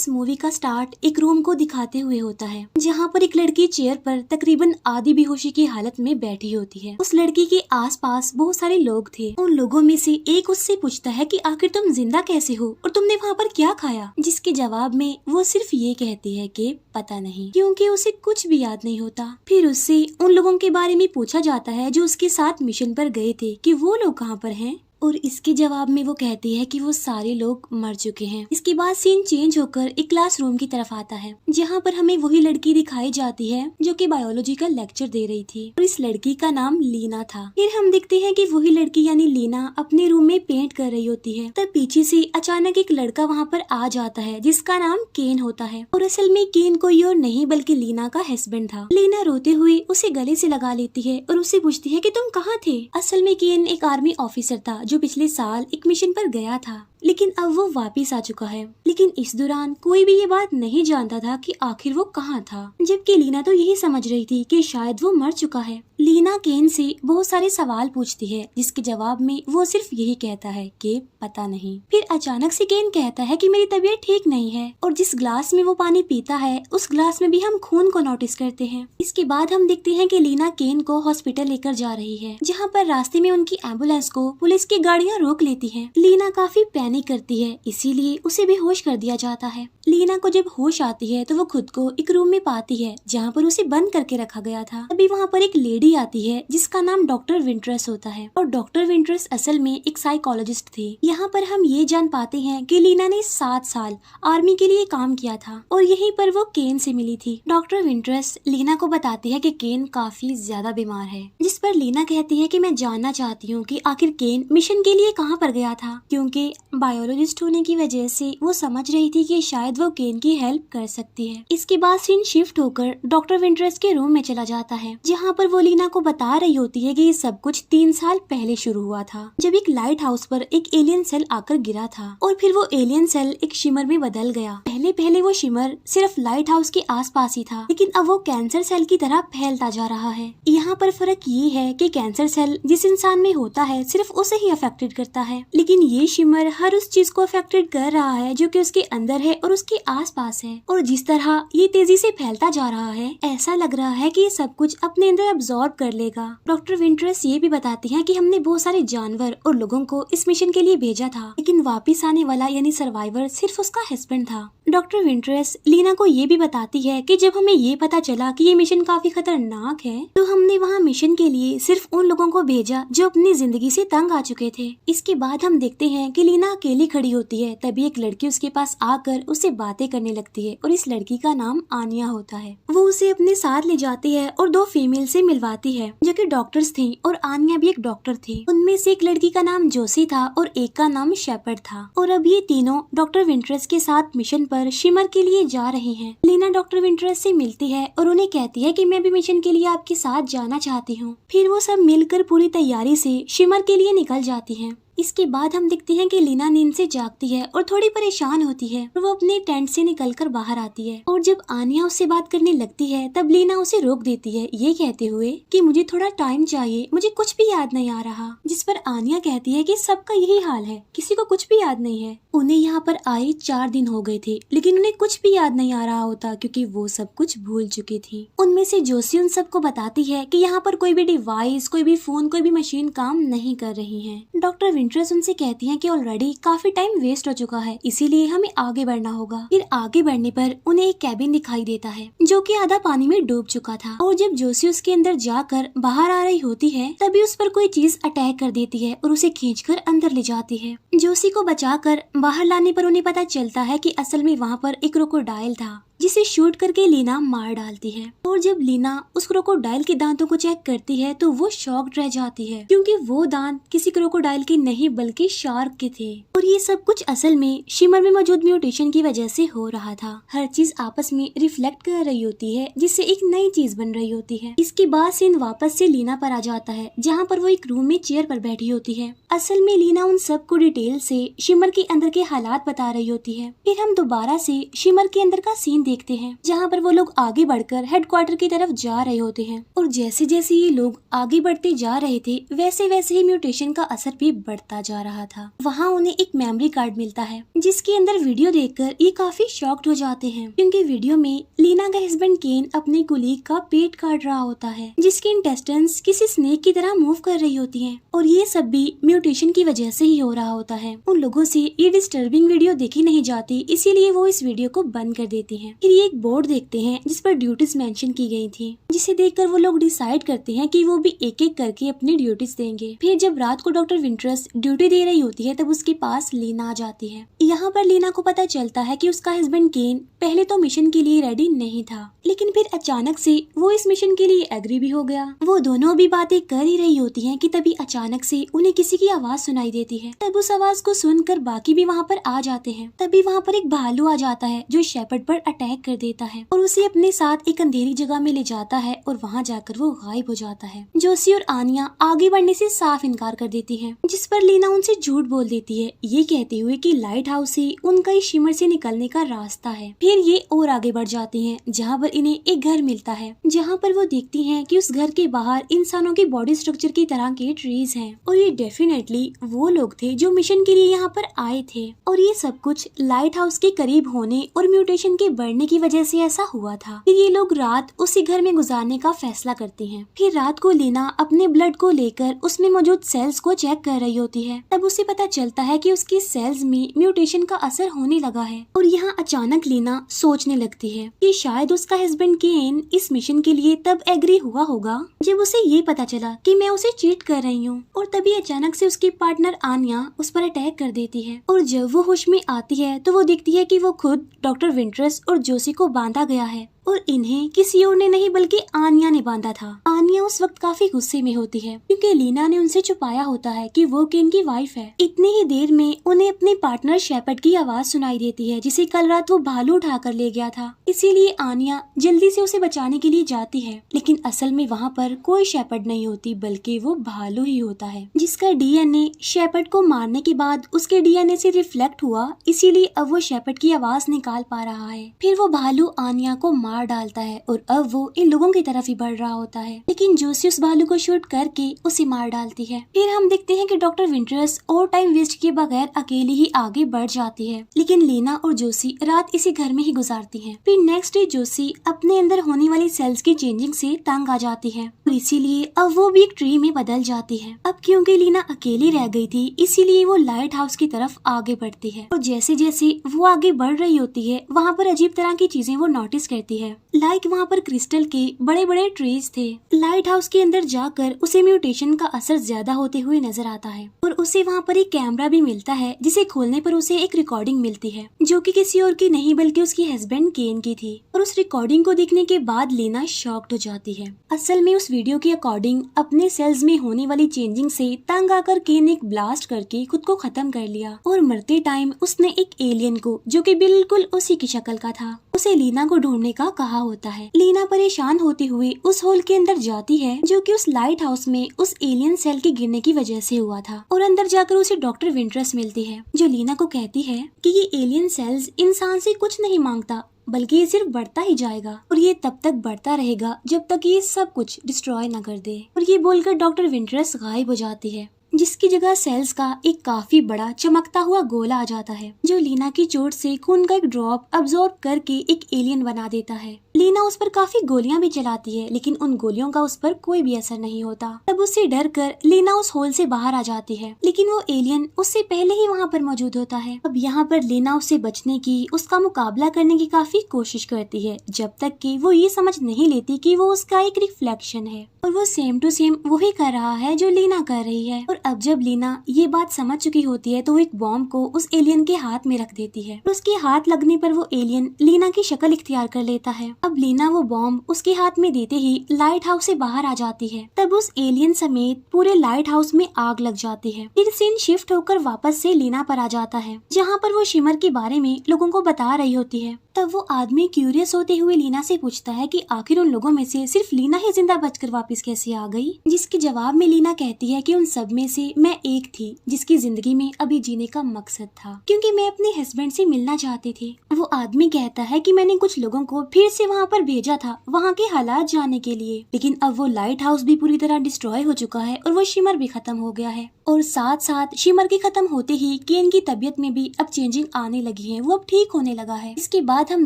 इस मूवी का स्टार्ट एक रूम को दिखाते हुए होता है जहाँ पर एक लड़की चेयर पर तकरीबन आधी बेहोशी की हालत में बैठी होती है। उस लड़की के आसपास बहुत सारे लोग थे। उन लोगों में से एक उससे पूछता है कि आखिर तुम जिंदा कैसे हो और तुमने वहाँ पर क्या खाया, जिसके जवाब में वो सिर्फ ये कहती है कि पता नहीं, क्योंकि उसे कुछ भी याद नहीं होता। फिर उससे उन लोगों के बारे में पूछा जाता है जो उसके साथ मिशन पर गए थे कि वो लोग कहाँ पर हैं, और इसके जवाब में वो कहती है कि वो सारे लोग मर चुके हैं। इसके बाद सीन चेंज होकर एक क्लासरूम की तरफ आता है जहाँ पर हमें वही लड़की दिखाई जाती है जो कि बायोलॉजी का लेक्चर दे रही थी और इस लड़की का नाम लीना था। फिर हम देखते हैं कि वही लड़की यानी लीना अपने रूम में पेंट कर रही होती है। तब पीछे से अचानक एक लड़का वहाँ पर आ जाता है जिसका नाम केन होता है और असल में केन कोई और नहीं बल्कि लीना का हस्बैंड था। लीना रोते हुए उसे गले से लगा लेती है और उससे पूछती है कि तुम कहाँ थे। असल में केन एक आर्मी ऑफिसर था जो पिछले साल एक मिशन पर गया था, लेकिन अब वो वापिस आ चुका है। लेकिन इस दौरान कोई भी ये बात नहीं जानता था कि आखिर वो कहाँ था, जबकि लीना तो यही समझ रही थी कि शायद वो मर चुका है। लीना केन से बहुत सारे सवाल पूछती है जिसके जवाब में वो सिर्फ यही कहता है कि पता नहीं। फिर अचानक से केन कहता है कि मेरी तबीयत ठीक नहीं है और जिस ग्लास में वो पानी पीता है उस ग्लास में भी हम खून को नोटिस करते हैं। इसके बाद हम देखते हैं कि लीना केन को हॉस्पिटल लेकर जा रही है जहाँ पर रास्ते में उनकी एम्बुलेंस को पुलिस की गाड़ियाँ रोक लेती है। लीना काफी पैनिक करती है, इसीलिए उसे बेहोश कर दिया जाता है। लीना को जब होश आती है तो वो खुद को एक रूम में पाती है जहाँ पर उसे बंद करके रखा गया था। अभी वहाँ पर एक लेडी आती है जिसका नाम डॉक्टर विंटरस होता है और डॉक्टर विंटरस असल में एक साइकोलॉजिस्ट थी। यहाँ पर हम ये जान पाते हैं कि लीना ने 7 साल आर्मी के लिए काम किया था और यहीं पर वो केन से मिली थी। डॉक्टर विंटरस लीना को बताती है कि केन काफी ज्यादा बीमार है, जिस पर लीना कहती है कि मैं जानना चाहती हूँ कि आखिर केन मिशन के लिए कहाँ पर गया था, क्योंकि बायोलॉजिस्ट होने की वजह से वो समझ रही थी कि शायद वो केन की हेल्प कर सकती है। इसके बाद सीन शिफ्ट होकर डॉक्टर विंटरस के रूम में चला जाता है जहाँ पर वो लीना को बता रही होती है कि ये सब कुछ 3 साल पहले शुरू हुआ था जब एक लाइट हाउस पर एक एलियन सेल आकर गिरा था और फिर वो एलियन सेल एक शिमर में बदल गया। पहले वो शिमर सिर्फ लाइट हाउस के आसपास ही था, लेकिन अब वो कैंसर सेल की तरह फैलता जा रहा है। यहाँ पर फर्क ये है कि कैंसर सेल जिस इंसान में होता है सिर्फ उसे ही अफेक्टेड करता है, लेकिन ये शिमर हर उस चीज को अफेक्टेड कर रहा है जो कि उसके अंदर है और उसके आसपास है। और जिस तरह ये तेजी से फैलता जा रहा है ऐसा लग रहा है कि ये सब कुछ अपने अंदर अब्सॉर्ब कर लेगा। डॉक्टर विंटरस ये भी बताती हैं कि हमने बहुत सारे जानवर और लोगों को इस मिशन के लिए भेजा था, लेकिन वापिस आने वाला यानी सर्वाइवर सिर्फ उसका हस्बैंड था। डॉक्टर विंटरस लीना को ये भी बताती है कि जब हमें ये पता चला कि ये मिशन काफी खतरनाक है तो हमने वहाँ मिशन के लिए सिर्फ उन लोगों को भेजा जो अपनी जिंदगी से तंग आ चुके थे। इसके बाद हम देखते हैं कि लीना अकेली खड़ी होती है, तभी एक लड़की उसके पास आकर उससे बातें करने लगती है और इस लड़की का नाम आनिया होता है। वो उसे अपने साथ ले जाती है और 2 फीमेल से मिलवाती है जो कि डॉक्टर्स थी और आनिया भी एक डॉक्टर थी। उनमें से एक लड़की का नाम जोसी था और एक का नाम शेपर्ड था और अब ये तीनों डॉक्टर विंटरस के साथ मिशन पर शिमर के लिए जा रहे हैं। लीना डॉक्टर विंटरस से मिलती है और उन्हें कहती है कि मैं भी मिशन के लिए आपके साथ जाना चाहती हूँ। फिर वो सब मिलकर पूरी तैयारी से शिमर के लिए निकल जाती हैं। इसके बाद हम देखते हैं कि लीना नींद से जागती है और थोड़ी परेशान होती है और वो अपने टेंट से निकलकर बाहर आती है और जब आनिया उससे बात करने लगती है तब लीना उसे रोक देती है ये कहते हुए कि मुझे थोड़ा टाइम चाहिए, मुझे कुछ भी याद नहीं आ रहा। जिस पर आनिया कहती है कि सबका यही हाल है, किसी को कुछ भी याद नहीं है। उन्हें यहाँ पर आए 4 दिन हो गए थे लेकिन उन्हें कुछ भी याद नहीं आ रहा होता क्योंकि वो सब कुछ भूल चुकी थी। उनमें से जोशी उन सबको बताती है कि यहाँ पर कोई भी डिवाइस, कोई भी फोन, कोई भी मशीन काम नहीं कर रही है। डॉक्टर विंटरस उनसे कहती हैं कि ऑलरेडी काफी टाइम वेस्ट हो चुका है, इसीलिए हमें आगे बढ़ना होगा। फिर आगे बढ़ने पर उन्हें एक कैबिन दिखाई देता है जो कि आधा पानी में डूब चुका था और जब जोशी उसके अंदर जाकर बाहर आ रही होती है तभी उस पर कोई चीज अटैक कर देती है और उसे खींचकर अंदर ले जाती है। जोशी को बचाकर बाहर लाने पर उन्हें पता चलता है कि असल में वहाँ पर एक क्रोकोडाइल था जिसे शूट करके लीना मार डालती है और जब लीना उस क्रोकोडाइल के दांतों को चेक करती है तो वो शॉक्ड रह जाती है क्योंकि वो दांत किसी क्रोकोडाइल के नहीं बल्कि शार्क के थे और ये सब कुछ असल में शिमर में मौजूद म्यूटेशन की वजह से हो रहा था। हर चीज आपस में रिफ्लेक्ट कर रही होती है जिससे एक नई चीज बन रही होती है। इसके बाद सीन वापस से लीना पर आ जाता है जहाँ पर वो एक रूम में चेयर पर बैठी होती है। असल में लीना उन सबको डिटेल से शिमर के अंदर के हालात बता रही होती है। फिर हम दोबारा से शिमर के अंदर का सीन देखते हैं जहाँ पर वो लोग आगे बढ़कर हेडक्वार्टर की तरफ जा रहे होते हैं। और जैसे जैसे ये लोग आगे बढ़ते जा रहे थे वैसे वैसे ही म्यूटेशन का असर भी बढ़ता जा रहा था। वहाँ उन्हें एक मेमोरी कार्ड मिलता है जिसके अंदर वीडियो देखकर ये काफी शॉक्ड हो जाते हैं, क्योंकि वीडियो में लीना का हस्बैंड केन अपने कुलीग का पेट काट रहा होता है जिसके इंटेस्टाइन्स किसी स्नेक की तरह मूव कर रही होती हैं। और ये सब भी म्यूटेशन की वजह से ही हो रहा होता है। उन लोगों से ये डिस्टर्बिंग वीडियो देखी नहीं जाती, इसीलिए वो इस वीडियो को बंद कर देती हैं। फिर ये एक बोर्ड देखते हैं जिस पर ड्यूटीज मेंशन की गई थी, जिसे देखकर वो लोग डिसाइड करते हैं कि वो भी एक एक करके अपनी ड्यूटीज देंगे। फिर जब रात को डॉक्टर विंटरस ड्यूटी दे रही होती है तब उसके पास लीना आ जाती है। यहाँ पर लीना को पता चलता है कि उसका हस्बैंड केन पहले तो मिशन के लिए रेडी नहीं था, लेकिन फिर अचानक से वो इस मिशन के लिए एग्री भी हो गया। वो दोनों भी बातें कर ही रही होती हैं कि तभी अचानक से उन्हें किसी की आवाज सुनाई देती है। तब उस आवाज को सुनकर बाकी भी वहाँ पर आ जाते हैं। तभी वहाँ पर एक भालू आ जाता है जो शेपर्ड पर अटैक कर देता है और उसे अपने साथ एक अंधेरी जगह में ले जाता है और वहाँ जाकर वो गायब हो जाता है। जोसी और आनिया आगे बढ़ने से साफ इनकार कर देती है, जिस पर लीना उनसे झूठ बोल देती है, ये कहते हुए कि लाइट हाउस ही उनका इस शिमर से निकलने का रास्ता है। फिर ये और आगे बढ़ जाती हैं जहाँ पर इन्हें एक घर मिलता है, जहाँ पर वो देखती हैं कि उस घर के बाहर इंसानों की बॉडी स्ट्रक्चर की तरह के ट्रीज हैं और ये डेफिनेटली वो लोग थे जो मिशन के लिए यहाँ पर आए थे। और ये सब कुछ लाइट हाउस के करीब होने और म्यूटेशन के बढ़ने की वजह से ऐसा हुआ था। फिर ये लोग रात उसी घर में गुजारने का फैसला करती हैं। फिर रात को लीना अपने ब्लड को लेकर उसमें मौजूद सेल्स को चेक कर रही होती है। तब उसे पता चलता है कि उसकी सेल्स में म्यूटेशन का असर होने लगा है। और यहाँ अचानक लीना सोचने लगती है कि शायद उसका हस्बैंड केन इस मिशन के लिए तब एग्री हुआ होगा जब उसे ये पता चला कि मैं उसे चीट कर रही हूँ। और तभी अचानक से उसकी पार्टनर आनिया उस पर अटैक कर देती है। और जब वो होश में आती है तो वो देखती है कि वो खुद डॉक्टर विंटरस और जोशी को बांधा गया है और इन्हें किसी और ने नहीं बल्कि आनिया ने बांधा था। आनिया उस वक्त काफी गुस्से में होती है क्योंकि लीना ने उनसे छुपाया होता है कि वो केन की वाइफ है। इतनी ही देर में उन्हें अपने पार्टनर शेपर्ड की आवाज सुनाई देती है जिसे कल रात वो भालू उठा कर ले गया था। इसीलिए आनिया जल्दी से उसे बचाने के लिए जाती है, लेकिन असल में वहाँ पर कोई शेपर्ड नहीं होती बल्कि वो भालू ही होता है, जिसका डीएनए शेपर्ड को मारने के बाद उसके डीएनए से रिफ्लेक्ट हुआ, इसीलिए अब वो शेपर्ड की आवाज निकाल पा रहा है। फिर वो भालू आनिया को मार डालता है और अब वो इन लोगों की तरफ ही बढ़ रहा होता है, लेकिन जोशी उस भालू को शूट करके उसे मार डालती है। फिर हम देखते हैं कि डॉक्टर विंटरस और टाइम वेस्ट किए बगैर अकेली ही आगे बढ़ जाती है, लेकिन लीना और जोशी रात इसी घर में ही गुजारती हैं। फिर नेक्स्ट डे जोशी अपने अंदर होने वाली सेल्स की चेंजिंग से तंग आ जाती है और इसीलिए अब वो भी एक ट्री में बदल जाती है। अब क्योंकि लीना अकेली रह गई थी इसीलिए वो लाइट हाउस की तरफ आगे बढ़ती है और जैसे जैसे वो आगे बढ़ रही होती है वहाँ पर अजीब तरह की चीजें वो नोटिस करती है। लाइक वहाँ पर क्रिस्टल के बड़े बड़े ट्रीज थे। लाइट हाउस के अंदर जाकर उसे म्यूटेशन का असर ज्यादा होते हुए नजर आता है और उसे वहाँ पर एक कैमरा भी मिलता है जिसे खोलने पर उसे एक रिकॉर्डिंग मिलती है जो कि किसी और की नहीं बल्कि उसकी हस्बैंड केन की थी। और उस रिकॉर्डिंग को देखने के बाद लीना शॉक्ड हो जाती है। असल में उस वीडियो के अकॉर्डिंग अपने सेल्स में होने वाली चेंजिंग से तंग आकर केन एक ब्लास्ट करके खुद को खत्म कर लिया और मरते टाइम उसने एक एलियन को जो कि बिल्कुल उसी की शक्ल का था उसे लीना को ढूंढने का कहा होता है। लीना परेशान होते हुए उस होल के अंदर जाती है जो कि उस लाइट हाउस में उस एलियन सेल के गिरने की वजह से हुआ था और अंदर जाकर उसे डॉक्टर विंटरस मिलती है जो लीना को कहती है कि ये एलियन सेल्स इंसान से कुछ नहीं मांगता बल्कि ये सिर्फ बढ़ता ही जाएगा और ये तब तक बढ़ता रहेगा जब तक ये सब कुछ डिस्ट्रॉय न कर दे। और ये बोलकर डॉक्टर विंटरस गायब हो जाती है, जिसकी जगह सेल्स का एक काफी बड़ा चमकता हुआ गोला आ जाता है जो लीना की चोट से खून का एक ड्रॉप अब्सॉर्ब करके एक एलियन बना देता है। लीना उस पर काफी गोलियां भी चलाती है लेकिन उन गोलियों का उस पर कोई भी असर नहीं होता। तब उससे डर कर लीना उस होल से बाहर आ जाती है, लेकिन वो एलियन उससे पहले ही वहाँ पर मौजूद होता है। अब यहाँ पर लीना उससे बचने की, उसका मुकाबला करने की काफी कोशिश करती है जब तक कि वो ये समझ नहीं लेती कि वो उसका एक रिफ्लेक्शन है और वो सेम टू सेम वही कर रहा है जो लीना कर रही है। और अब जब लीना ये बात समझ चुकी होती है तो वो एक बॉम्ब को उस एलियन के हाथ में रख देती है। उसके हाथ लगने पर वो एलियन लीना की शक्ल इख्तियार कर लेता है। अब लीना वो बॉम्ब उसके हाथ में देते ही लाइट हाउस से बाहर आ जाती है। तब उस एलियन समेत पूरे लाइट हाउस में आग लग जाती है। फिर सीन शिफ्ट होकर वापस से लीना पर आ जाता है जहाँ पर वो शिमर के बारे में लोगों को बता रही होती है तब वो आदमी क्यूरियस होते हुए लीना से पूछता है कि आखिर उन लोगों में से सिर्फ लीना ही जिंदा बचकर वापस कैसे आ गई, जिसके जवाब में लीना कहती है कि उन सब में से मैं एक थी जिसकी जिंदगी में अभी जीने का मकसद था, क्योंकि मैं अपने हस्बैंड से मिलना चाहती थी। वो आदमी कहता है कि मैंने कुछ लोगों को फिर से वहाँ पर भेजा था वहाँ के हालात जानने के लिए, लेकिन अब वो लाइट हाउस भी पूरी तरह डिस्ट्रॉय हो चुका है और वो शिमर भी खत्म हो गया है। और साथ साथ शिमर के खत्म होते ही केन की तबीयत में भी अब चेंजिंग आने लगी है, वो अब ठीक होने लगा है। इसके बाद हम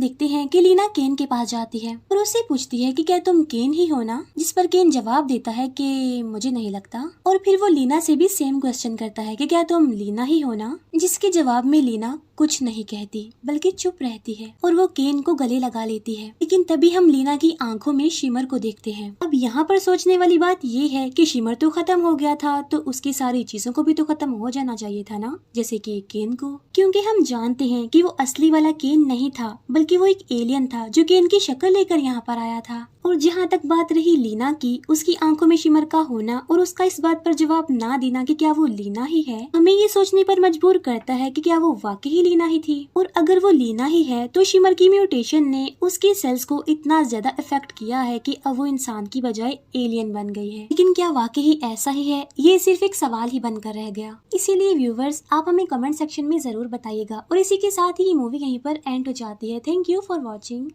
देखते हैं कि लीना केन के पास जाती है और उससे पूछती है कि क्या तुम केन ही हो ना, जिस पर केन जवाब देता है कि मुझे नहीं लगता। और फिर वो लीना से भी सेम क्वेश्चन करता है कि क्या तुम लीना ही हो ना, जिसके जवाब में लीना कुछ नहीं कहती बल्कि चुप रहती है और वो केन को गले लगा लेती है। लेकिन तभी हम लीना की आंखों में शिमर को देखते हैं। अब यहाँ पर सोचने वाली बात ये है कि शिमर तो खत्म हो गया था तो उसकी सारी चीजों को भी तो खत्म हो जाना चाहिए था ना, जैसे कि केन को, क्योंकि हम जानते हैं कि वो असली वाला केन नहीं था बल्कि वो एक एलियन था जो केन की शक्ल लेकर यहाँ पर आया था। और जहाँ तक बात रही लीना की, उसकी आंखों में शिमर का होना और उसका इस बात पर जवाब ना देना कि क्या वो लीना ही है, हमें ये सोचने पर मजबूर करता है कि क्या वो वाकई लीना ही थी। और अगर वो लीना ही है तो शिमर की म्यूटेशन ने उसके सेल्स को इतना ज्यादा इफेक्ट किया है कि अब वो इंसान की बजाय एलियन बन गई है। लेकिन क्या वाकई ऐसा ही है, ये सिर्फ एक सवाल ही बनकर रह गया। इसीलिए व्यूवर्स, आप हमें कमेंट सेक्शन में जरूर बताइएगा। और इसी के साथ ही ये मूवी यहीं पर एंड हो जाती है। Thank you for watching.